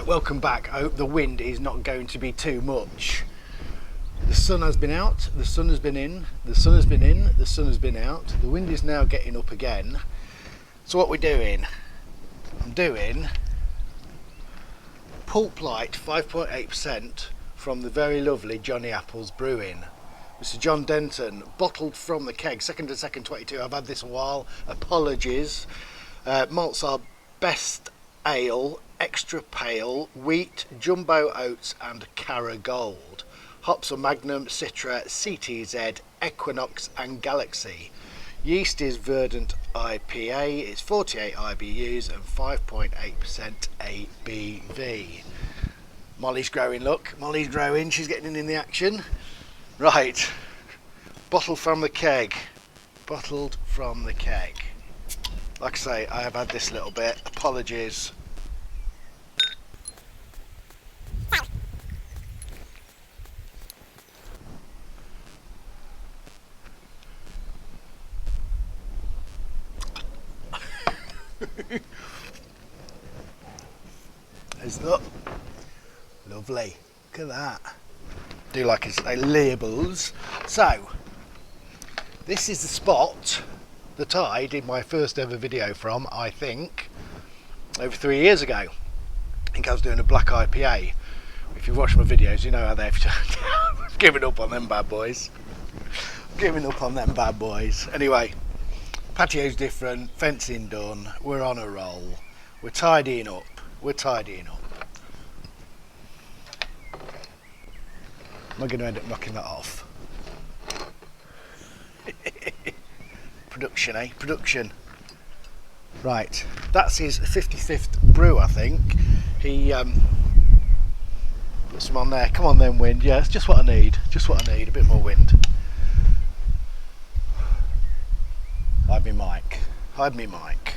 Right, welcome back. I hope the wind is not going to be too much. The sun has been out, the sun has been in, the sun has been in, the sun has been out. The wind is now getting up again. So what we're doing, I'm doing Pulp Light 5.8% from the very lovely Jonny Apples Brewing. Mr. John Denton, bottled from the keg, 2nd to 2nd 22. I've had this a while, apologies. Malts are Best Ale, Extra Pale, Wheat, Jumbo Oats and Cara Gold. Hops are Magnum, Citra, CTZ, Equinox and Galaxy. Yeast is Verdant IPA, it's 48 IBUs and 5.8% ABV. Molly's growing, look, Molly's growing, she's getting in the action. Right, bottled from the keg, bottled from the keg. Like I say, I have had this little bit, apologies. Isn't it? Lovely, look at that. Do like it's labels. So, this is the spot that I did my first ever video from, I think, over 3 years ago. I think I was doing a black IPA. If you've watched my videos, you know how they've turned out. I've given up on them bad boys. Giving up on them bad boys. Anyway, patio's different, fencing done, we're on a roll. We're tidying up, we're tidying up. Am I going to end up knocking that off? Production, eh? Production. Right, that's his 55th brew, I think. He put some on there. Come on then, wind. Yeah, it's just what I need. Just what I need. A bit more wind. Hide me mic. Hide me mic.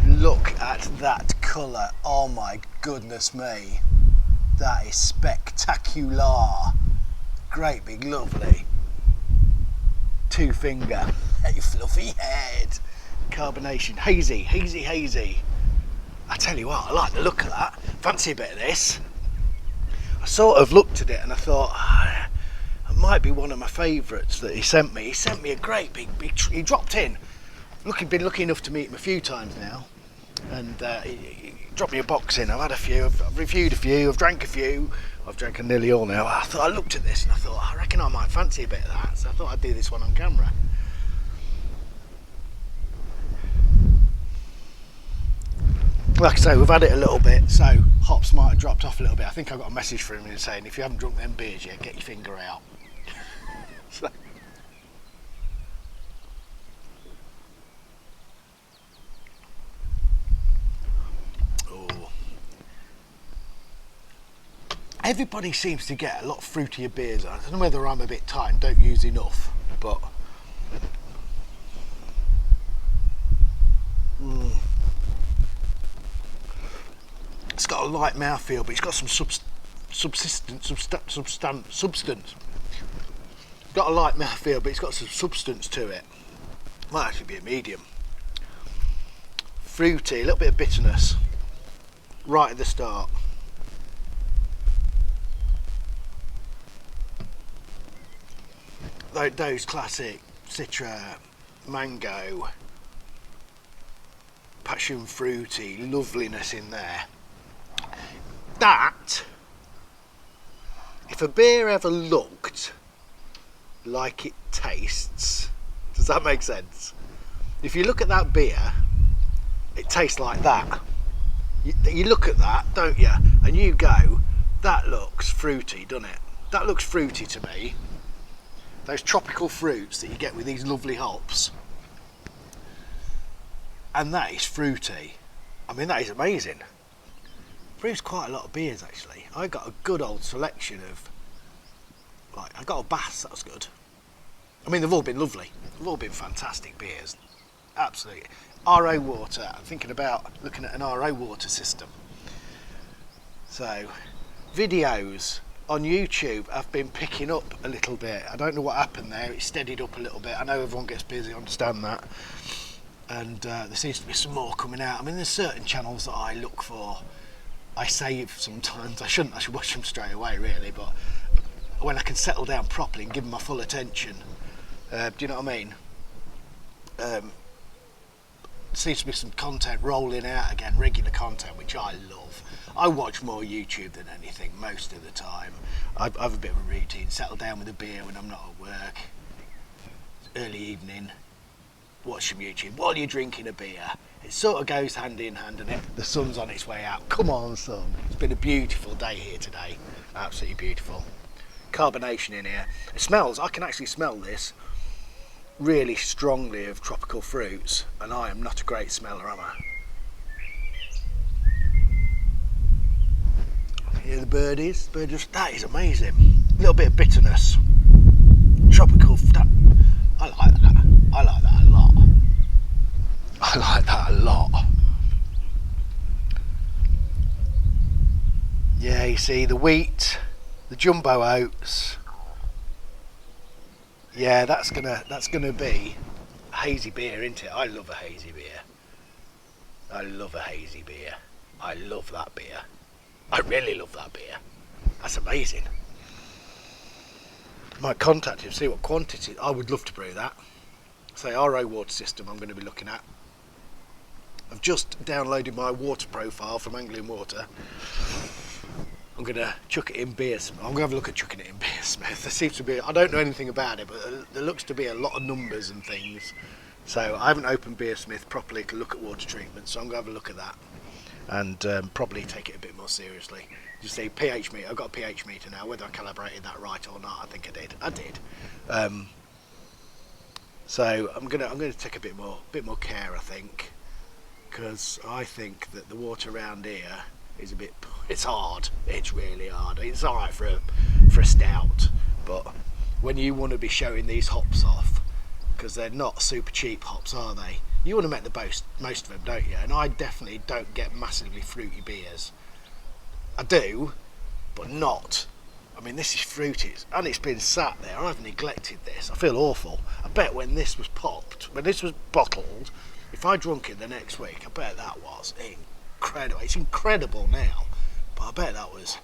Look at that colour. Oh my goodness me. That is spectacular. Great big lovely. 2 finger. Hey, fluffy head. Carbonation. Hazy, hazy, hazy. I tell you what, I like the look of that. Fancy a bit of this. I sort of looked at it and I thought, it might be one of my favourites that he sent me. He sent me a great big he dropped in. Been lucky enough to meet him a few times now. And he dropped me a box in. I've had a few, I've reviewed a few, I've drank a few. I've drank nearly all now. I looked at this and I thought, I reckon I might fancy a bit of that. So I thought I'd do this one on camera. Like I say, we've had it a little bit, so hops might have dropped off a little bit. I think I got a message from him saying, if you haven't drunk them beers yet, get your finger out. So. Everybody seems to get a lot fruitier beers. I don't know whether I'm a bit tight and don't use enough, but it's got a light mouthfeel, but it's got some substance. It's got a light mouthfeel, but it's got some substance to it. Might actually be a medium. Fruity, a little bit of bitterness right at the start. Those classic Citra, mango, passion fruity loveliness in there. That, if a beer ever looked like it tastes, does that make sense? If you look at that beer, it tastes like that. You look at that, don't you? And you go, that looks fruity, doesn't it? That looks fruity to me. Those tropical fruits that you get with these lovely hops. And that is fruity. I mean, that is amazing. Brews quite a lot of beers actually. I got a good old selection of, like, I got a Bass, that was good. I mean, they've all been lovely. They've all been fantastic beers. Absolutely. RO water, I'm thinking about looking at an RO water system. So, videos on YouTube I've been picking up a little bit. I don't know what happened there, it steadied up a little bit. I know everyone gets busy, I understand that. And there seems to be some more coming out. I mean, there's certain channels that I look for I save sometimes. I should wash them straight away really, but when I can settle down properly and give them my full attention, do you know what I mean? Seems to be some content rolling out again, regular content, which I love. I watch more YouTube than anything most of the time. I have a bit of a routine, settle down with a beer when I'm not at work, early evening, watch some YouTube while you're drinking a beer. It sort of goes hand in hand, and the sun's on its way out. Come on, sun. It's been a beautiful day here today, absolutely beautiful. Carbonation in here. It smells, I can actually smell this really strongly of tropical fruits, and I am not a great smeller, am I? Hear the birdies? That is amazing. A little bit of bitterness. Tropical. I like that. I like that a lot. I like that a lot. Yeah, you see the wheat, the jumbo oats. Yeah, that's gonna be a hazy beer, isn't it? I love a hazy beer. I love a hazy beer. I love that beer. I really love that beer. That's amazing. Might contact him, see what quantity. I would love to brew that. Say RO water system I'm going to be looking at. I've just downloaded my water profile from Anglian Water. I'm going to chuck it in Beersmith. I'm going to have a look at chucking it in Beersmith. There seems to be, I don't know anything about it, but there looks to be a lot of numbers and things. So I haven't opened Beersmith properly to look at water treatment, so I'm going to have a look at that. And probably take it a bit more seriously. You see, pH meter. I've got a pH meter now. Whether I calibrated that right or not, I think I did. So I'm gonna take a bit more care, I think, because I think that the water around here is it's hard. It's really hard. It's all right for a stout, but when you want to be showing these hops off, because they're not super cheap hops, are they? You want to make the most of them, don't you? And I definitely don't get massively fruity beers. I do, but not. I mean, this is fruity, and it's been sat there. I've neglected this. I feel awful. I bet when this was bottled, if I drunk it the next week, I bet that was incredible. It's incredible now, but I bet that was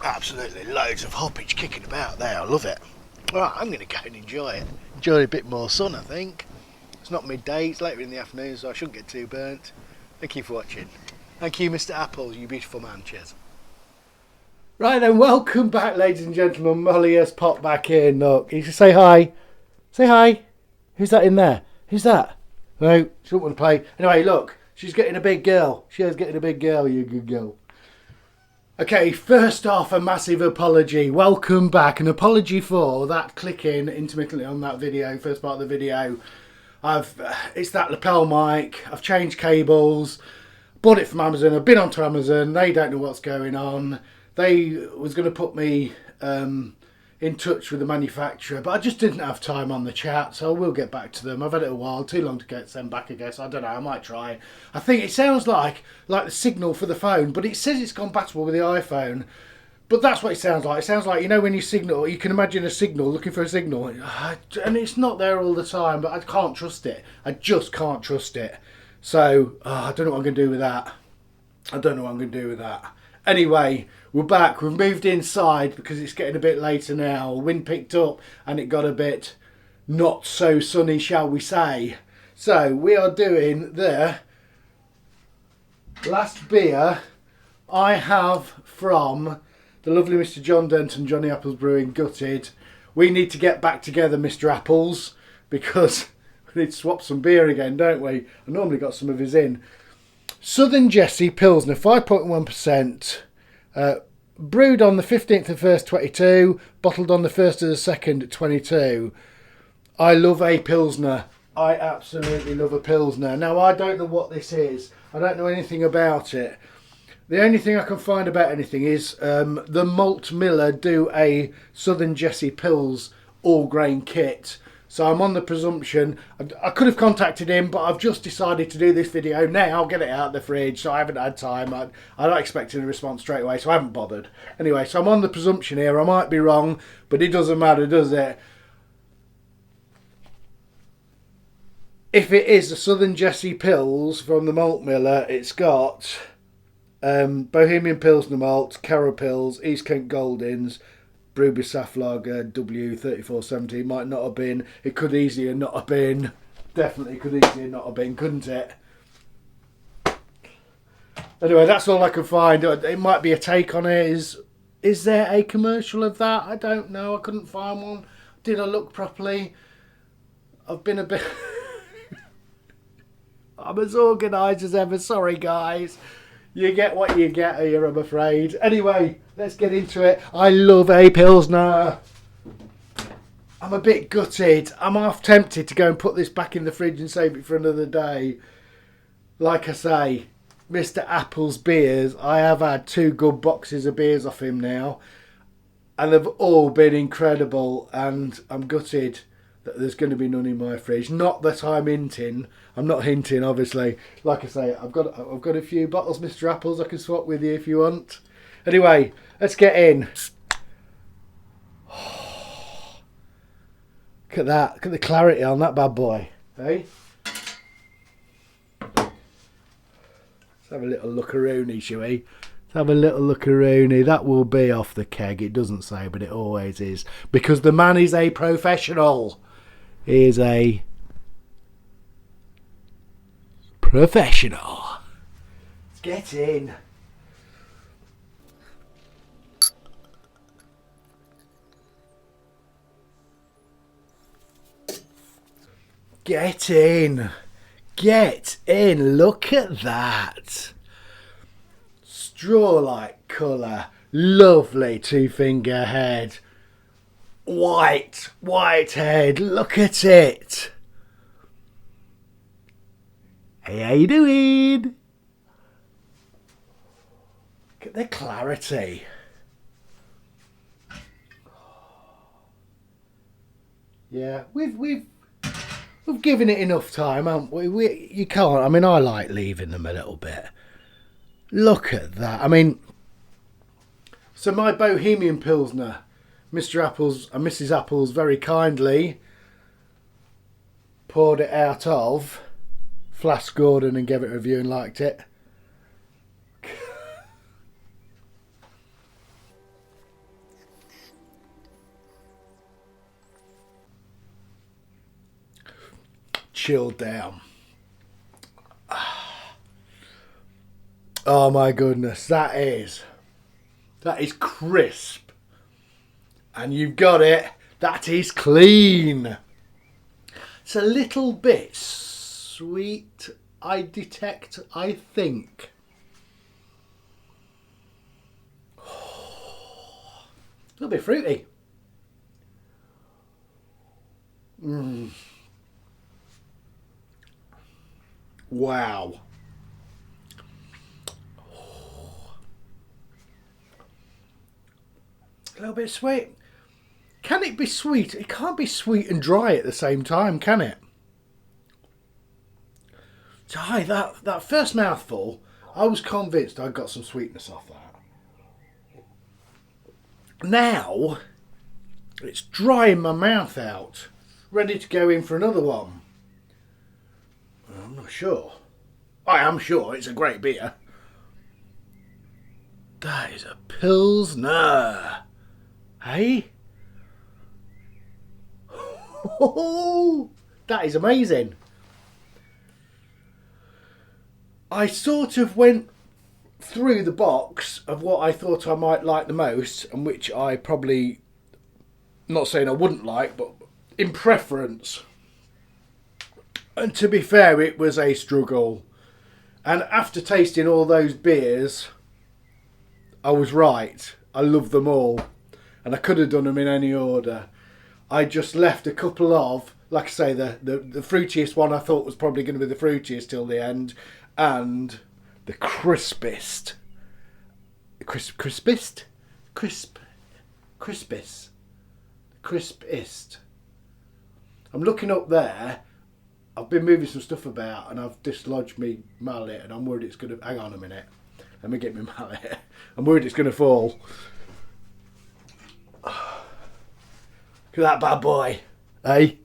absolutely loads of hoppage kicking about there. I love it. Right, I'm going to go and enjoy it. Enjoy a bit more sun, I think. It's not midday, it's later in the afternoon, so I shouldn't get too burnt. Thank you for watching. Thank you, Mr. Apples, you beautiful man. Cheers. Right then, welcome back, ladies and gentlemen. Molly has popped back in. Look, you should say hi. Say hi. Who's that in there? Who's that? No, she don't want to play. Anyway, look, she's getting a big girl. She is getting a big girl, you good girl. Okay, first off, a massive apology. Welcome back. An apology for that clicking intermittently on that video, first part of the video. It's that lapel mic. I've changed cables. Bought it from Amazon. I've been onto Amazon. They don't know what's going on. They was going to put me in touch with the manufacturer, but I just didn't have time on the chat, so I will get back to them. I've had it a while, too long to get sent back, I guess. I don't know, I might try. I think it sounds like the signal for the phone, but it says it's compatible with the iPhone. But that's what it sounds like. It sounds like, you know, when you signal, you can imagine a signal, looking for a signal, and it's not there all the time, but I can't trust it. I just can't trust it. So, I don't know what I'm going to do with that. I don't know what I'm going to do with that. Anyway, we're back. We've moved inside because it's getting a bit later now. Wind picked up and it got a bit not so sunny, shall we say. So, we are doing the last beer I have from the lovely Mr. John Denton, Jonny Apples Brewing, Gutted. We need to get back together, Mr. Apples, because we need to swap some beer again, don't we? I normally got some of his in. Southern Jessie Pilsner, 5.1%, brewed on the 15th of 1st, 22, bottled on the 1st of the 2nd, 22. I love a Pilsner. I absolutely love a Pilsner. Now, I don't know what this is. I don't know anything about it. The only thing I can find about anything is the Malt Miller do a Southern Jessie Pils all-grain kit. So I'm on the presumption, I could have contacted him, but I've just decided to do this video now. I'll get it out of the fridge, so I haven't had time. I'm not expecting a response straight away, so I haven't bothered. Anyway, so I'm on the presumption here. I might be wrong, but it doesn't matter, does it? if it is the Southern Jessie Pils from the malt miller, it's got Bohemian Pilsner malt, Carrow Pils, East Kent Goldings, Brewby Saft Lager W3470. Might not have been. It could easily not have been. Definitely could easily not have been, couldn't it? Anyway, that's all I can find. It might be a take on it. Is there a commercial of that? I don't know. I couldn't find one. Did I look properly? I've been a bit... I'm as organised as ever. Sorry, guys. You get what you get here, I'm afraid. Anyway, let's get into it. I love a Pilsner. I'm a bit gutted. I'm half tempted to go and put this back in the fridge and save it for another day. Like I say, Mr. Apple's beers, I have had 2 good boxes of beers off him now. And they've all been incredible. And I'm gutted that there's going to be none in my fridge. Not that I'm hinting. I'm not hinting, obviously. Like I say, I've got a few bottles, Mr. Apples, I can swap with you if you want. Anyway, let's get in. Look at that. Look at the clarity on that bad boy. Hey? Let's have a little look-a-rooney, shall we? Let's have a little look-a-rooney. That will be off the keg. It doesn't say, but it always is. Because the man is a professional. He is a professional. Let's get in. Get in. Get in. Look at that. Straw-like colour. Lovely 2-finger head. White head. Look at it. Hey, how you doing? Look at the clarity. Yeah, we've given it enough time, haven't we? You can't. I mean, I like leaving them a little bit. Look at that. I mean, so my Bohemian Pilsner, Mr. Apples and Mrs. Apples very kindly poured it out of Flask Gordon and gave it a review and liked it. Chilled down. Oh my goodness, that is crisp. And you've got it. That is clean. It's a little bit sweet, I detect, I think. A little bit fruity. Wow. A little bit sweet. Can it be sweet? It can't be sweet and dry at the same time, can it? So that first mouthful, I was convinced I got some sweetness off that. Now, it's drying my mouth out, ready to go in for another one. I'm not sure. I am sure it's a great beer. That is a Pilsner. Hey? Oh, that is amazing. I sort of went through the box of what I thought I might like the most, and which I probably, not saying I wouldn't like, but in preference. And to be fair, it was a struggle. And after tasting all those beers, I was right. I love them all. And I could have done them in any order. I just left a couple of, like I say, the fruitiest one I thought was probably going to be the fruitiest till the end. And the crispest. Crispest? Crispest. I'm looking up there. I've been moving some stuff about and I've dislodged me mallet and I'm worried it's going to... Hang on a minute. Let me get my mallet. I'm worried it's going to fall. Look at that bad boy. Hey?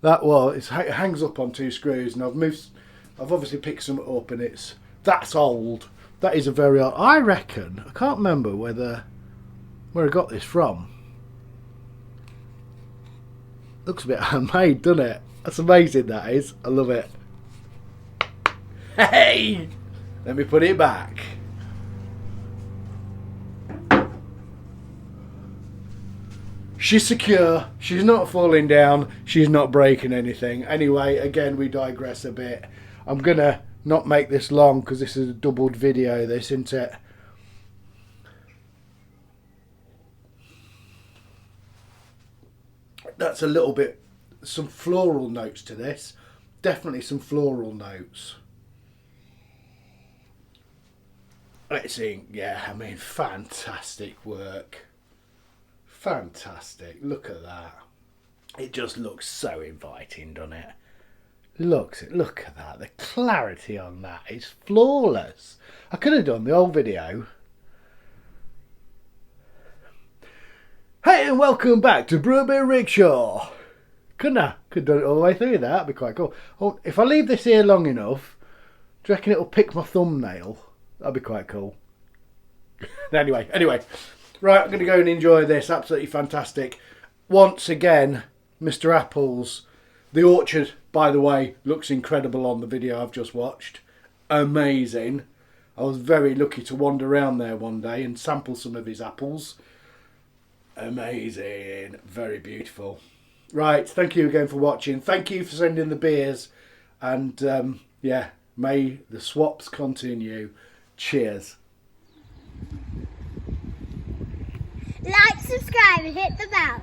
That was, it hangs up on 2 screws, and I've obviously picked some up, and that's old. That is a very old, I reckon, I can't remember where I got this from. Looks a bit handmade, doesn't it? That's amazing, that is. I love it. Hey! Let me put it back. She's secure. She's not falling down. She's not breaking anything. Anyway, again, we digress a bit. I'm going to not make this long because this is a doubled video, this, isn't it? That's a little bit, some floral notes to this. Definitely some floral notes. Let's see. Yeah, I mean, fantastic work. Fantastic. Look at that. It just looks so inviting, doesn't it? Look at that. The clarity on that is flawless. I could have done the old video. Hey, and welcome back to Brewer Rickshaw. Couldn't I? Could have done it all the way through that. That'd be quite cool. Oh, if I leave this here long enough, do you reckon it'll pick my thumbnail? That'd be quite cool. Anyway. Right, I'm going to go and enjoy this. Absolutely fantastic. Once again, Mr. Apple's. The orchard, by the way, looks incredible on the video I've just watched. Amazing. I was very lucky to wander around there one day and sample some of his apples. Amazing. Very beautiful. Right, thank you again for watching. Thank you for sending the beers. And, yeah, may the swaps continue. Cheers. Like, subscribe and hit the bell.